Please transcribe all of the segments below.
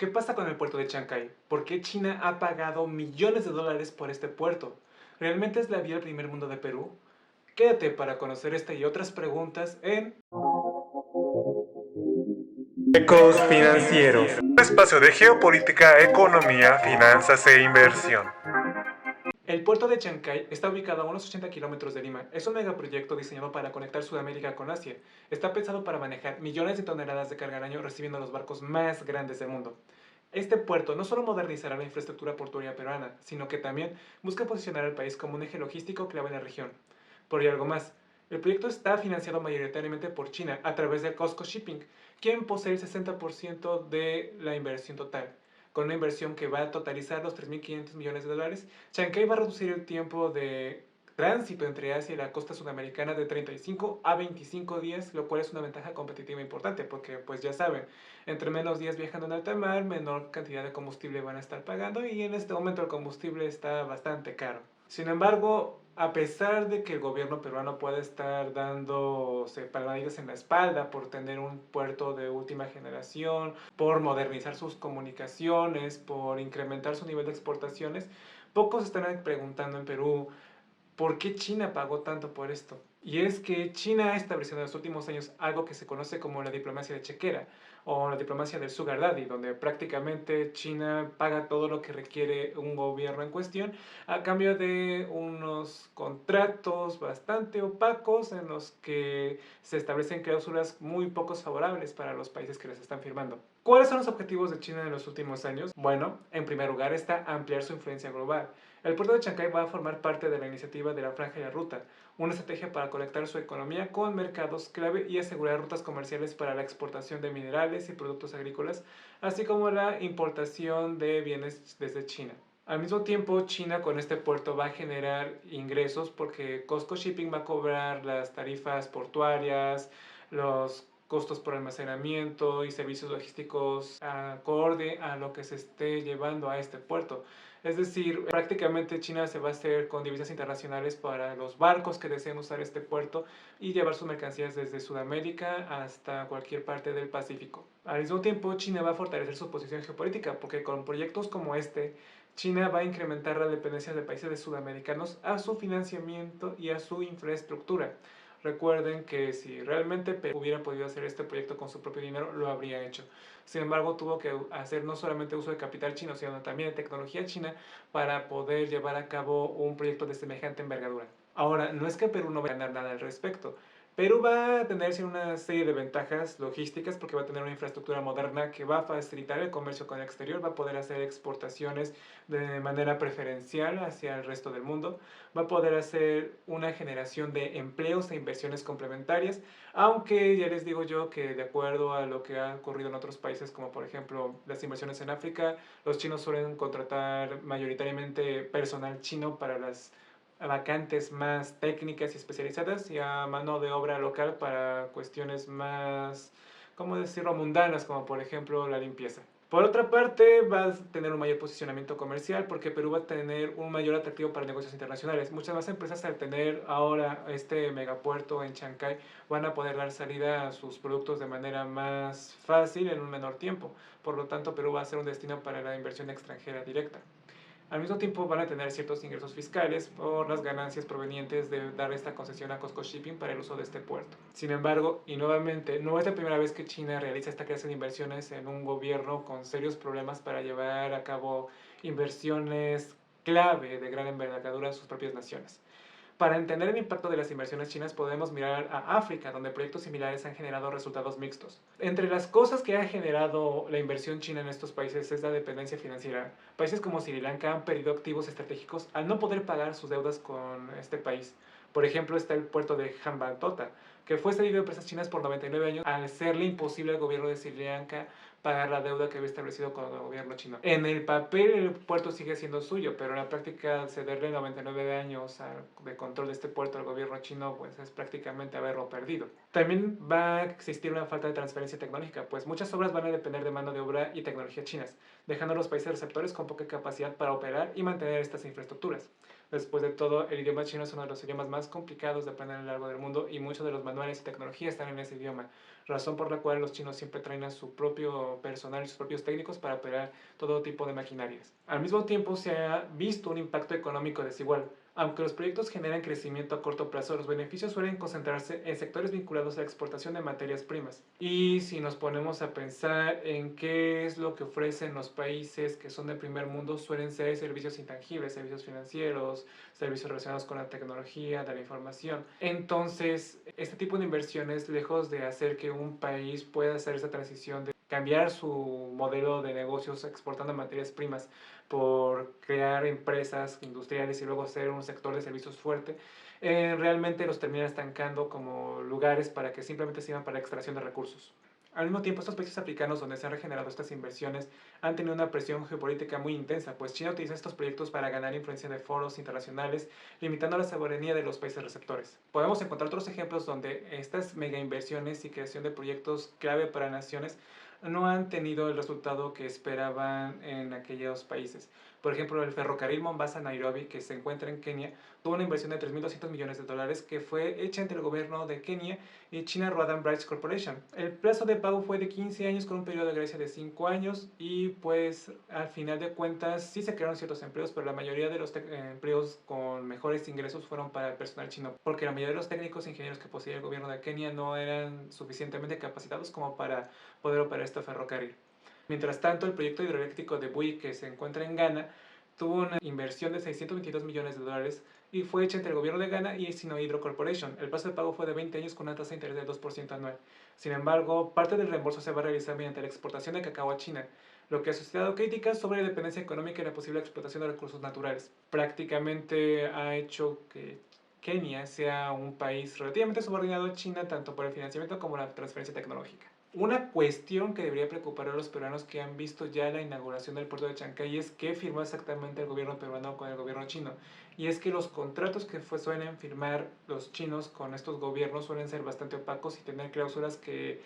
¿Qué pasa con el puerto de Chancay? ¿Por qué China ha pagado millones de dólares por este puerto? ¿Realmente es la vía al primer mundo de Perú? Quédate para conocer esta y otras preguntas en Ecos Financieros. Un espacio de geopolítica, economía, finanzas e inversión. El puerto de Chancay está ubicado a unos 80 kilómetros de Lima. Es un megaproyecto diseñado para conectar Sudamérica con Asia. Está pensado para manejar millones de toneladas de carga al año, recibiendo los barcos más grandes del mundo. Este puerto no solo modernizará la infraestructura portuaria peruana, sino que también busca posicionar al país como un eje logístico clave en la región. Por y algo más, el proyecto está financiado mayoritariamente por China a través de COSCO Shipping, quien posee el 60% de la inversión total. Con una inversión que va a totalizar los 3.500 millones de dólares, Chancay va a reducir el tiempo de tránsito entre Asia y la costa sudamericana de 35 a 25 días, lo cual es una ventaja competitiva importante, porque pues ya saben, entre menos días viajando en alta mar, menor cantidad de combustible van a estar pagando y en este momento el combustible está bastante caro. Sin embargo, a pesar de que el gobierno peruano puede estar dándose palmaditas en la espalda por tener un puerto de última generación, por modernizar sus comunicaciones, por incrementar su nivel de exportaciones, pocos están preguntando en Perú ¿por qué China pagó tanto por esto? Y es que China ha establecido en los últimos años algo que se conoce como la diplomacia de chequera o la diplomacia del sugar daddy, donde prácticamente China paga todo lo que requiere un gobierno en cuestión a cambio de unos contratos bastante opacos en los que se establecen cláusulas muy poco favorables para los países que les están firmando. ¿Cuáles son los objetivos de China en los últimos años? Bueno, en primer lugar está ampliar su influencia global. El puerto de Chancay va a formar parte de la iniciativa de la Franja y la Ruta, una estrategia para conectar su economía con mercados clave y asegurar rutas comerciales para la exportación de minerales y productos agrícolas, así como la importación de bienes desde China. Al mismo tiempo, China con este puerto va a generar ingresos porque COSCO Shipping va a cobrar las tarifas portuarias, los costos por almacenamiento y servicios logísticos acorde a lo que se esté llevando a este puerto. Es decir, prácticamente China se va a hacer con divisas internacionales para los barcos que deseen usar este puerto y llevar sus mercancías desde Sudamérica hasta cualquier parte del Pacífico. Al mismo tiempo, China va a fortalecer su posición geopolítica porque con proyectos como este, China va a incrementar la dependencia de países sudamericanos a su financiamiento y a su infraestructura. Recuerden que si realmente Perú hubiera podido hacer este proyecto con su propio dinero, lo habría hecho. Sin embargo, tuvo que hacer no solamente uso de capital chino, sino también de tecnología china para poder llevar a cabo un proyecto de semejante envergadura. Ahora, no es que Perú no vaya a ganar nada al respecto. Perú va a tener una serie de ventajas logísticas porque va a tener una infraestructura moderna que va a facilitar el comercio con el exterior, va a poder hacer exportaciones de manera preferencial hacia el resto del mundo, va a poder hacer una generación de empleos e inversiones complementarias, aunque ya les digo yo que de acuerdo a lo que ha ocurrido en otros países, como por ejemplo las inversiones en África, los chinos suelen contratar mayoritariamente personal chino para las vacantes más técnicas y especializadas y a mano de obra local para cuestiones más, ¿cómo decirlo?, mundanas, como por ejemplo la limpieza. Por otra parte, va a tener un mayor posicionamiento comercial porque Perú va a tener un mayor atractivo para negocios internacionales. Muchas más empresas al tener ahora este megapuerto en Chancay van a poder dar salida a sus productos de manera más fácil en un menor tiempo. Por lo tanto, Perú va a ser un destino para la inversión extranjera directa. Al mismo tiempo van a tener ciertos ingresos fiscales por las ganancias provenientes de dar esta concesión a COSCO Shipping para el uso de este puerto. Sin embargo, y nuevamente, no es la primera vez que China realiza esta clase de inversiones en un gobierno con serios problemas para llevar a cabo inversiones clave de gran envergadura en sus propias naciones. Para entender el impacto de las inversiones chinas podemos mirar a África, donde proyectos similares han generado resultados mixtos. Entre las cosas que ha generado la inversión china en estos países es la dependencia financiera. Países como Sri Lanka han perdido activos estratégicos al no poder pagar sus deudas con este país. Por ejemplo, está el puerto de Hambantota, que fue cedido a empresas chinas por 99 años al serle imposible al gobierno de Sri Lanka pagar la deuda que había establecido con el gobierno chino. En el papel el puerto sigue siendo suyo, pero en la práctica cederle 99 años de control de este puerto al gobierno chino pues es prácticamente haberlo perdido. También va a existir una falta de transferencia tecnológica, pues muchas obras van a depender de mano de obra y tecnología chinas, dejando a los países receptores con poca capacidad para operar y mantener estas infraestructuras. Después de todo, el idioma chino es uno de los idiomas más complicados de aprender a lo largo del mundo y muchos de los manuales y tecnología están en ese idioma. razón por la cual los chinos siempre traen a su propio personal y sus propios técnicos para operar todo tipo de maquinarias. Al mismo tiempo se ha visto un impacto económico desigual. Aunque los proyectos generan crecimiento a corto plazo, los beneficios suelen concentrarse en sectores vinculados a la exportación de materias primas. Y si nos ponemos a pensar en qué es lo que ofrecen los países que son del primer mundo, suelen ser servicios intangibles, servicios financieros, servicios relacionados con la tecnología, de la información. Entonces, este tipo de inversiones, lejos de hacer que un país pueda hacer esa transición de cambiar su modelo de negocios exportando materias primas por crear empresas industriales y luego hacer un sector de servicios fuerte, realmente los termina estancando como lugares para que simplemente sirvan para la extracción de recursos. Al mismo tiempo, estos países africanos donde se han regenerado estas inversiones han tenido una presión geopolítica muy intensa, pues China utiliza estos proyectos para ganar influencia de foros internacionales, limitando la soberanía de los países receptores. Podemos encontrar otros ejemplos donde estas mega inversiones y creación de proyectos clave para naciones no han tenido el resultado que esperaban en aquellos países. Por ejemplo, el ferrocarril Mombasa-Nairobi, que se encuentra en Kenia, tuvo una inversión de 3.200 millones de dólares que fue hecha entre el gobierno de Kenia y China Road and Bridge Corporation. El plazo de pago fue de 15 años con un periodo de gracia de 5 años y pues al final de cuentas sí se crearon ciertos empleos, pero la mayoría de los empleos con mejores ingresos fueron para el personal chino, porque la mayoría de los técnicos e ingenieros que poseía el gobierno de Kenia no eran suficientemente capacitados como para poder operar este ferrocarril. Mientras tanto, el proyecto hidroeléctrico de Bui, que se encuentra en Ghana, tuvo una inversión de 622 millones de dólares y fue hecha entre el gobierno de Ghana y Sino Hydro Corporation. El plazo de pago fue de 20 años con una tasa de interés del 2% anual. Sin embargo, parte del reembolso se va a realizar mediante la exportación de cacao a China, lo que ha suscitado críticas sobre la dependencia económica y la posible explotación de recursos naturales. Prácticamente ha hecho que Kenia sea un país relativamente subordinado a China tanto por el financiamiento como la transferencia tecnológica. Una cuestión que debería preocupar a los peruanos que han visto ya la inauguración del puerto de Chancay es qué firmó exactamente el gobierno peruano con el gobierno chino. Y es que los contratos que suelen firmar los chinos con estos gobiernos suelen ser bastante opacos y tener cláusulas que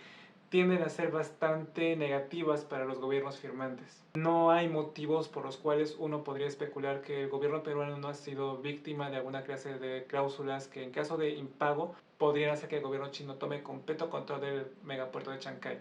tienden a ser bastante negativas para los gobiernos firmantes. No hay motivos por los cuales uno podría especular que el gobierno peruano no ha sido víctima de alguna clase de cláusulas que en caso de impago podrían hacer que el gobierno chino tome completo control del megapuerto de Chancay.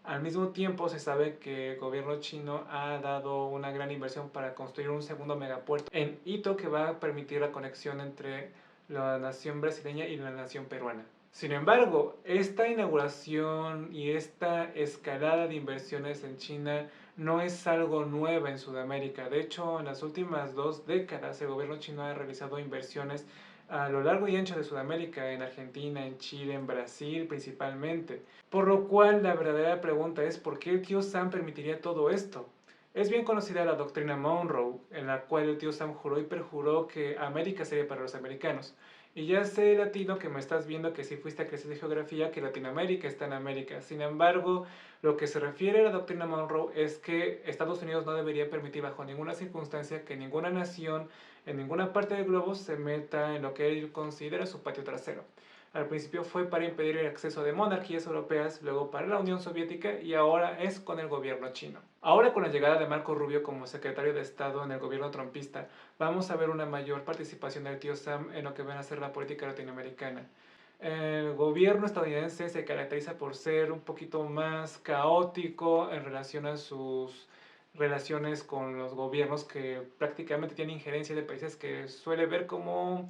Al mismo tiempo se sabe que el gobierno chino ha dado una gran inversión para construir un segundo megapuerto en Ito que va a permitir la conexión entre la nación brasileña y la nación peruana. Sin embargo, esta inauguración y esta escalada de inversiones en China no es algo nuevo en Sudamérica. De hecho, en las últimas 2 décadas el gobierno chino ha realizado inversiones a lo largo y ancho de Sudamérica, en Argentina, en Chile, en Brasil principalmente. Por lo cual la verdadera pregunta es ¿por qué el tío Sam permitiría todo esto? Es bien conocida la doctrina Monroe, en la cual el tío Sam juró y perjuró que América sería para los americanos. Y ya sé, latino, que me estás viendo que si fuiste a clases de geografía, que Latinoamérica está en América. Sin embargo, lo que se refiere a la doctrina Monroe es que Estados Unidos no debería permitir bajo ninguna circunstancia que ninguna nación en ninguna parte del globo se meta en lo que él considera su patio trasero. Al principio fue para impedir el acceso de monarquías europeas, luego para la Unión Soviética y ahora es con el gobierno chino. Ahora con la llegada de Marco Rubio como secretario de Estado en el gobierno trumpista, vamos a ver una mayor participación del tío Sam en lo que van a ser la política latinoamericana. El gobierno estadounidense se caracteriza por ser un poquito más caótico en relación a sus relaciones con los gobiernos que prácticamente tienen injerencia de países que suele ver como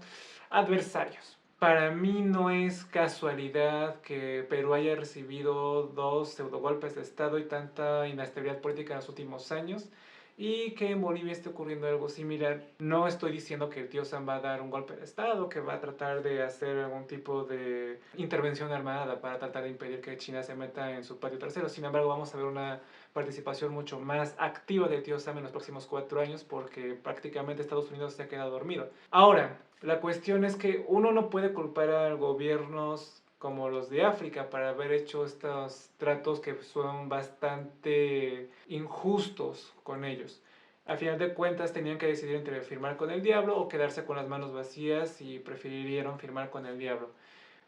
adversarios. Para mí no es casualidad que Perú haya recibido 2 pseudogolpes de Estado y tanta inestabilidad política en los últimos años y que en Bolivia esté ocurriendo algo similar. No estoy diciendo que el tío Sam va a dar un golpe de Estado, que va a tratar de hacer algún tipo de intervención armada para tratar de impedir que China se meta en su patio trasero. Sin embargo, vamos a ver una participación mucho más activa del tío Sam en los próximos 4 años porque prácticamente Estados Unidos se ha quedado dormido. Ahora, la cuestión es que uno no puede culpar a gobiernos como los de África para haber hecho estos tratos que son bastante injustos con ellos. A final de cuentas tenían que decidir entre firmar con el diablo o quedarse con las manos vacías y prefirieron firmar con el diablo.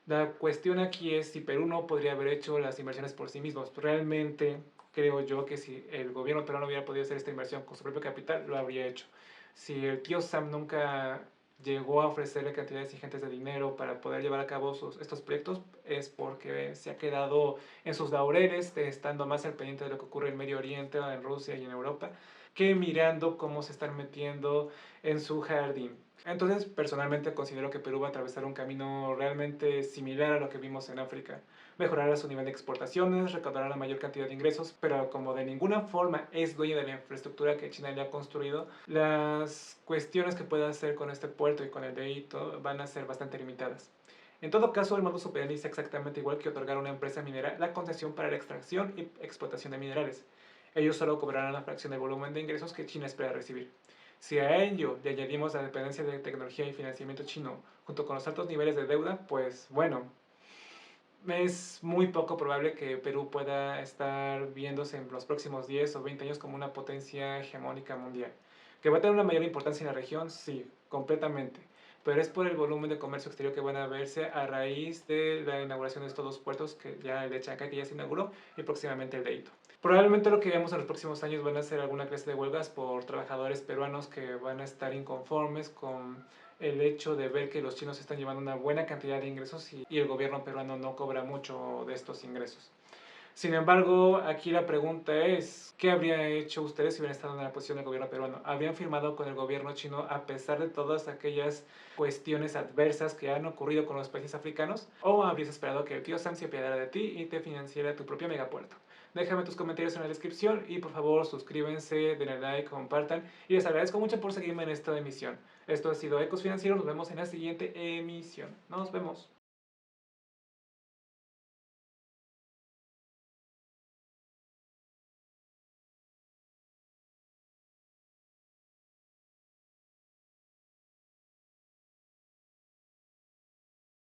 La cuestión aquí es si Perú no podría haber hecho las inversiones por sí mismos. Realmente creo yo que si el gobierno peruano hubiera podido hacer esta inversión con su propio capital, lo habría hecho. Si el tío Sam nunca llegó a ofrecerle cantidades ingentes de dinero para poder llevar a cabo estos proyectos es porque se ha quedado en sus laureles, estando más al pendiente de lo que ocurre en Medio Oriente, en Rusia y en Europa, que mirando cómo se están metiendo en su jardín. Entonces, personalmente considero que Perú va a atravesar un camino realmente similar a lo que vimos en África. Mejorará su nivel de exportaciones, recaudará la mayor cantidad de ingresos, pero como de ninguna forma es dueño de la infraestructura que China le ha construido, las cuestiones que pueda hacer con este puerto y con el de Ito van a ser bastante limitadas. En todo caso, el modus operandi es exactamente igual que otorgar a una empresa minera la concesión para la extracción y explotación de minerales. Ellos solo cobrarán la fracción del volumen de ingresos que China espera recibir. Si a ello le añadimos la dependencia de tecnología y financiamiento chino, junto con los altos niveles de deuda, pues bueno, es muy poco probable que Perú pueda estar viéndose en los próximos 10 o 20 años como una potencia hegemónica mundial. ¿Que va a tener una mayor importancia en la región? Sí, completamente. Pero es por el volumen de comercio exterior que van a verse a raíz de la inauguración de estos dos puertos, que ya el de Chancay que ya se inauguró y próximamente el de Ito. Probablemente lo que veamos en los próximos años van a ser alguna clase de huelgas por trabajadores peruanos que van a estar inconformes con el hecho de ver que los chinos están llevando una buena cantidad de ingresos y el gobierno peruano no cobra mucho de estos ingresos. Sin embargo, aquí la pregunta es, ¿qué habrían hecho ustedes si hubieran estado en la posición del gobierno peruano? ¿Habrían firmado con el gobierno chino a pesar de todas aquellas cuestiones adversas que han ocurrido con los países africanos? ¿O habrías esperado que el tío Sam se apiadara de ti y te financiara tu propio megapuerto? Déjame tus comentarios en la descripción y por favor suscríbanse, denle like, compartan y les agradezco mucho por seguirme en esta emisión. Esto ha sido Ecos Financieros, nos vemos en la siguiente emisión. Nos vemos.